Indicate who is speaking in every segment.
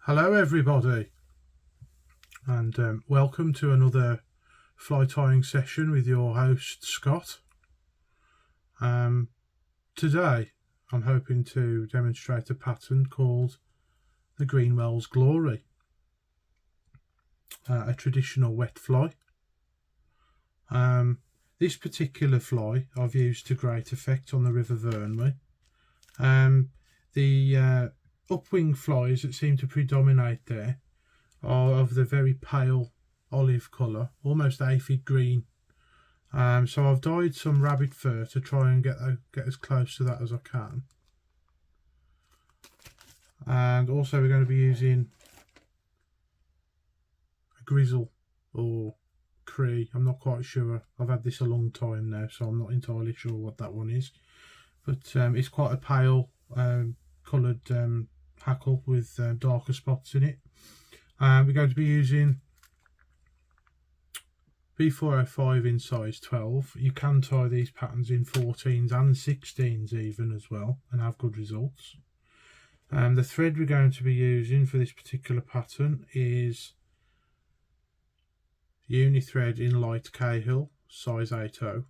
Speaker 1: Hello everybody, and welcome to another fly tying session with your host Scott. Today I'm hoping to demonstrate a pattern called the Greenwells Glory, a traditional wet fly. This particular fly I've used to great effect on the River Vyrnwy. The upwing flies that seem to predominate there are of the very pale olive colour, almost aphid green. So I've dyed some rabbit fur to try and get as close to that as I can. And also we're going to be using a grizzle or cree. I'm not quite sure. I've had this a long time now, so I'm not entirely sure what that one is. But it's quite a pale coloured hackle with darker spots in it. We're going to be using B405 in size 12. You can tie these patterns in 14s and 16s even as well and have good results. The thread we're going to be using for this particular pattern is uni thread in light Cahill size 80.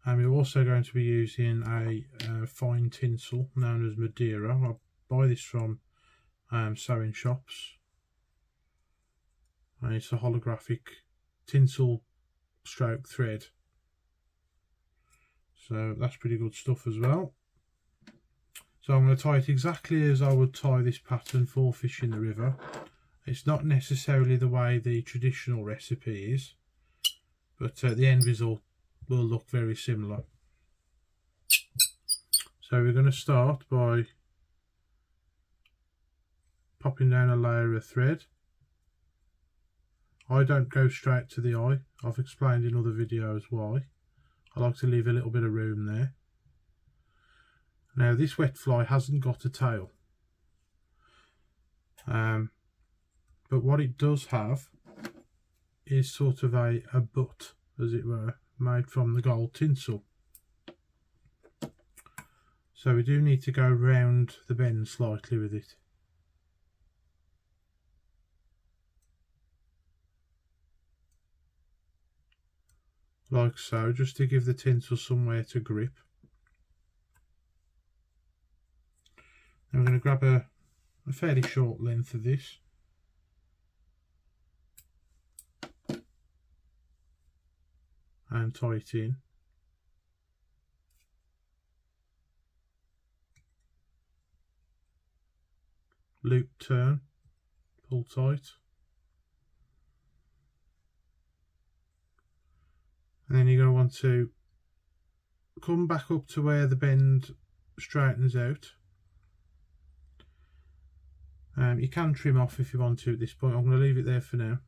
Speaker 1: And we're also going to be using a fine tinsel known as Madeira. I buy this from sewing shops, and it's a holographic tinsel stroke thread, so that's pretty good stuff as well. So I'm going to tie it exactly as I would tie this pattern for fish in the river. It's not necessarily the way the traditional recipe is, but the end result will look very similar. So we're going to start by popping down a layer of thread. I don't go straight to the eye. I've explained in other videos why. I like to leave a little bit of room there. Now this wet fly hasn't got a tail, but what it does have is sort of a butt, as it were, made from the gold tinsel. So we do need to go round the bend slightly with it. Like so, just to give the tinsel somewhere to grip. And we're going to grab a fairly short length of this. And tie it in. Loop turn, pull tight. And then you're going to want to come back up to where the bend straightens out. You can trim off if you want to at this point. I'm going to leave it there for now.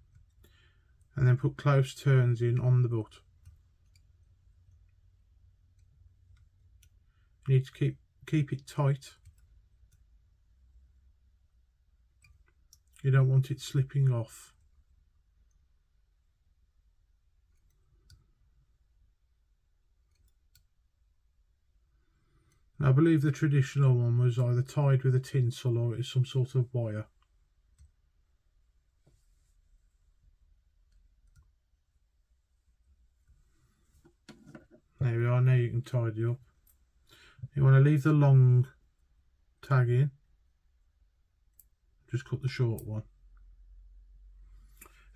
Speaker 1: And then put close turns in on the butt. You need to keep it tight. You don't want it slipping off. I believe the traditional one was either tied with a tinsel or it's some sort of wire. There we are, now you can tidy up. You want to leave the long tag in, just cut the short one.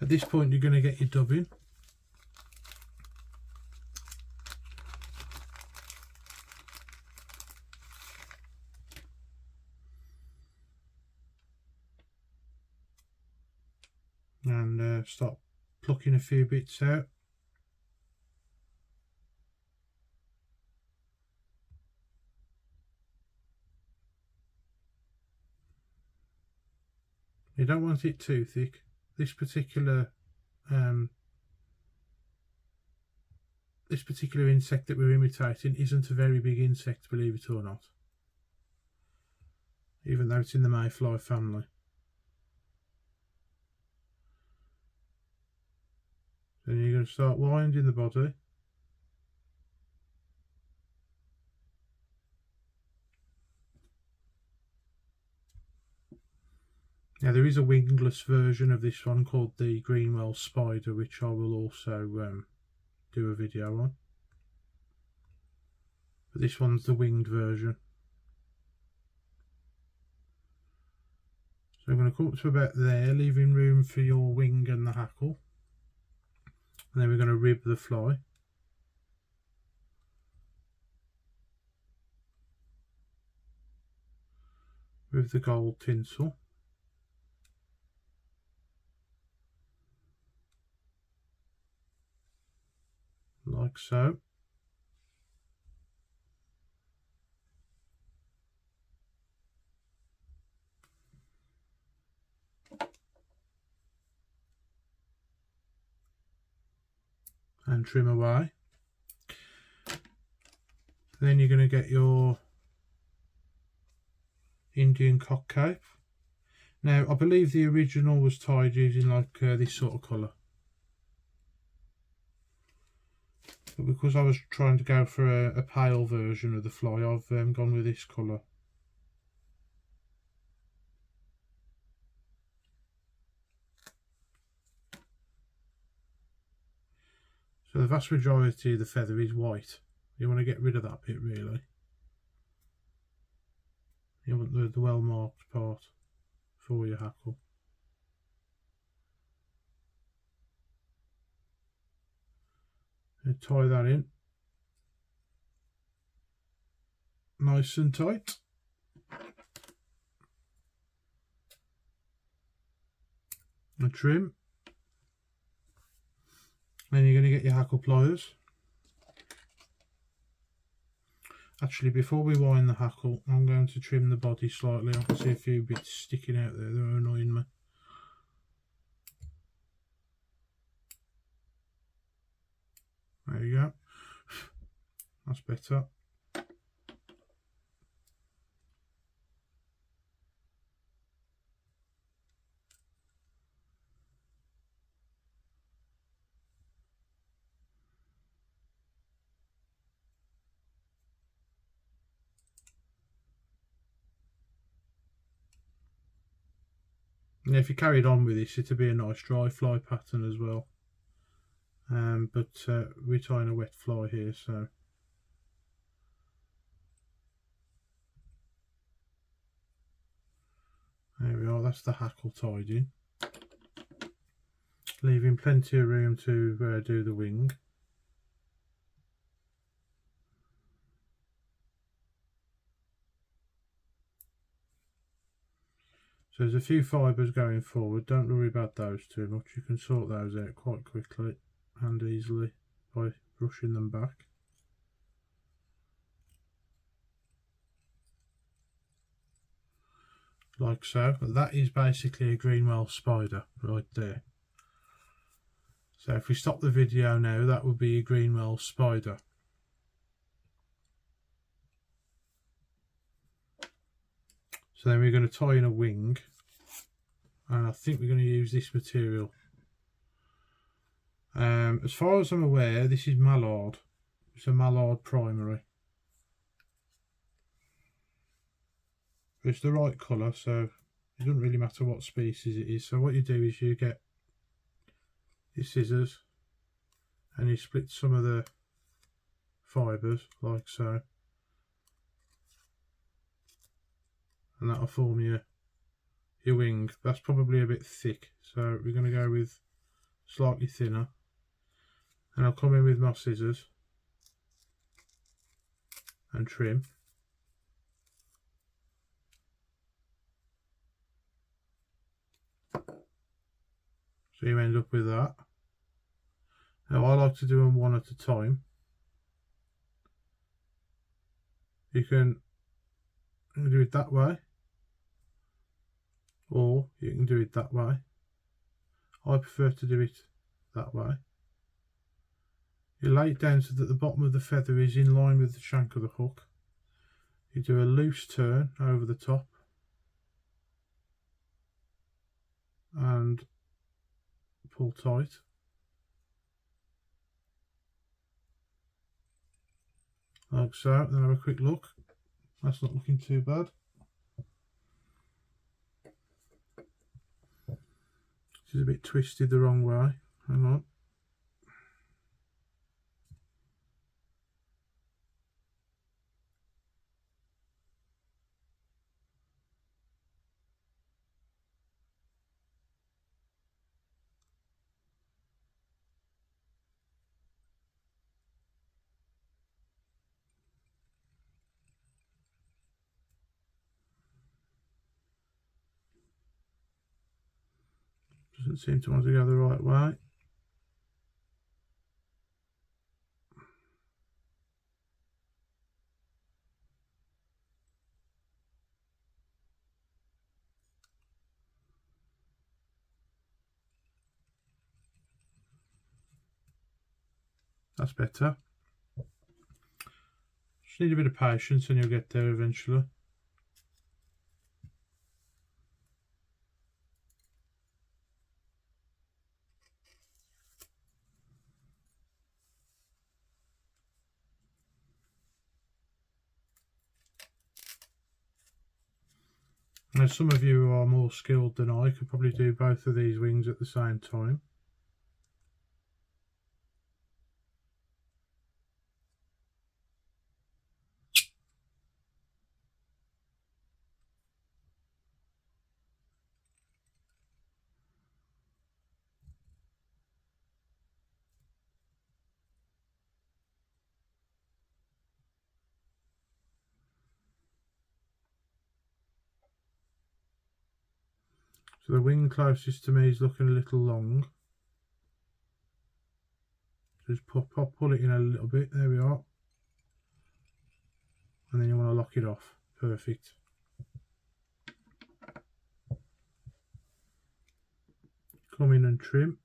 Speaker 1: At this point you're going to get your dubbing. And start plucking a few bits out. You don't want it too thick. This particular insect that we're imitating isn't a very big insect, believe it or not, even though it's in the Mayfly family. Then you're going to start winding the body. Now there is a wingless version of this one called the Greenwell Spider, which I will also do a video on. But this one's the winged version. So I'm going to come up to about there, leaving room for your wing and the hackle. And then we're going to rib the fly. With the gold tinsel. Like so. And trim away. Then you're going to get your Indian cockcape. Now I believe the original was tied using like this sort of colour, but because I was trying to go for a pale version of the fly, I've gone with this colour. So the vast majority of the feather is white. You want to get rid of that bit really. You want the well marked part for your hackle. And tie that in nice and tight. And trim. Then you're going to get your hackle pliers. Actually, before we wind the hackle, I'm going to trim the body slightly. I can see a few bits sticking out there that are annoying me. There you go. That's better. And if you carried on with this, it'd be a nice dry fly pattern as well. But we're tying a wet fly here, so there we are. That's the hackle tied in, leaving plenty of room to do the wing. So there's a few fibres going forward. Don't worry about those too much. You can sort those out quite quickly and easily by brushing them back. Like so. That is basically a Greenwell spider right there. So if we stop the video now, that would be a Greenwell spider. So then we're going to tie in a wing, and I think we're going to use this material. As far as I'm aware, this is mallard. It's a mallard primary. It's the right colour, so it doesn't really matter what species it is. So what you do is you get your scissors and you split some of the fibres like so, and that'll form your wing. That's probably a bit thick, so we're going to go with slightly thinner, and I'll come in with my scissors and trim. So you end up with that. Now I like to do them one at a time. You can do it that way, or you can do it that way. I prefer to do it that way. You lay it down so that the bottom of the feather is in line with the shank of the hook. You do a loose turn over the top and pull tight. Like so. Then have a quick look. That's not looking too bad. This is a bit twisted the wrong way. Hang on. Doesn't seem to want to go the right way. That's better. Just need a bit of patience and you'll get there eventually. Now some of you who are more skilled than I could probably do both of these wings at the same time. So the wing closest to me is looking a little long. Just pull it in a little bit, there we are. And then you want to lock it off, perfect. Come in and trim.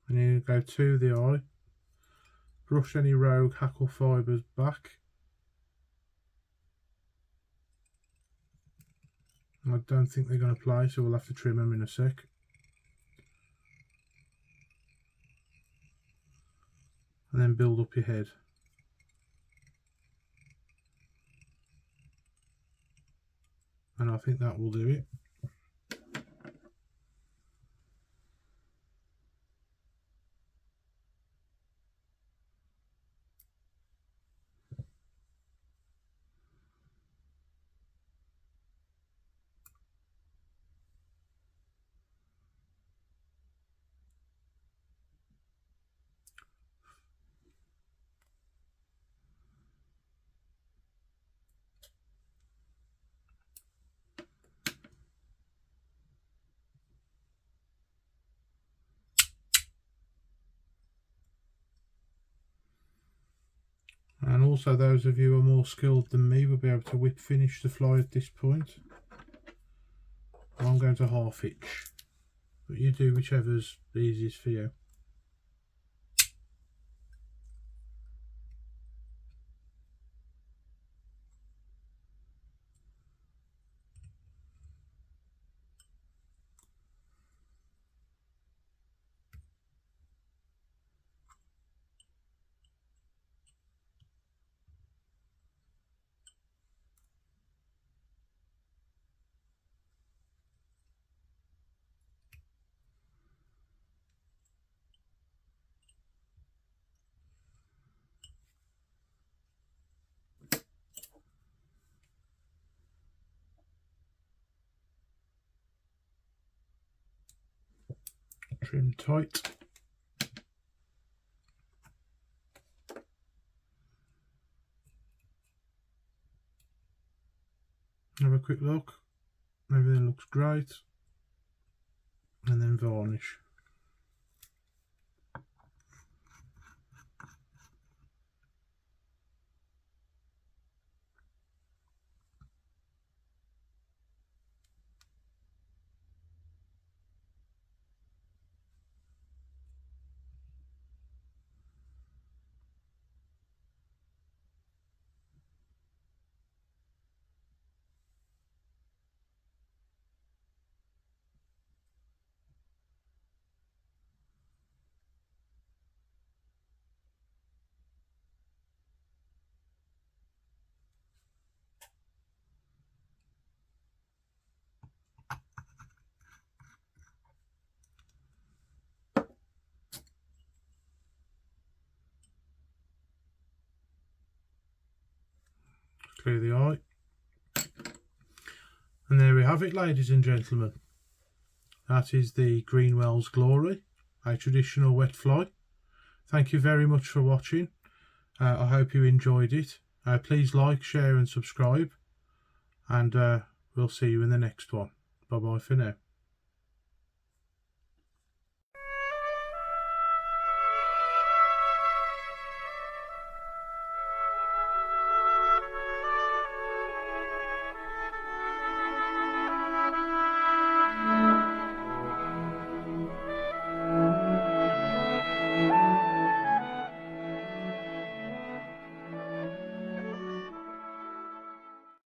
Speaker 1: And then you go to the eye, brush any rogue hackle fibres back. I don't think they're going to play, so we'll have to trim them in a sec. And then build up your head. And I think that will do it. And also those of you who are more skilled than me will be able to whip finish the fly at this point. I'm going to half hitch, but you do whichever's easiest for you. Trim tight. Have a quick look. Everything looks great. And then varnish. through the eye. And there we have it, ladies and gentlemen. That is the Greenwells Glory, a traditional wet fly. Thank you very much for watching. I hope you enjoyed it. Please like, share and subscribe. And we'll see you in the next one. Bye bye for now.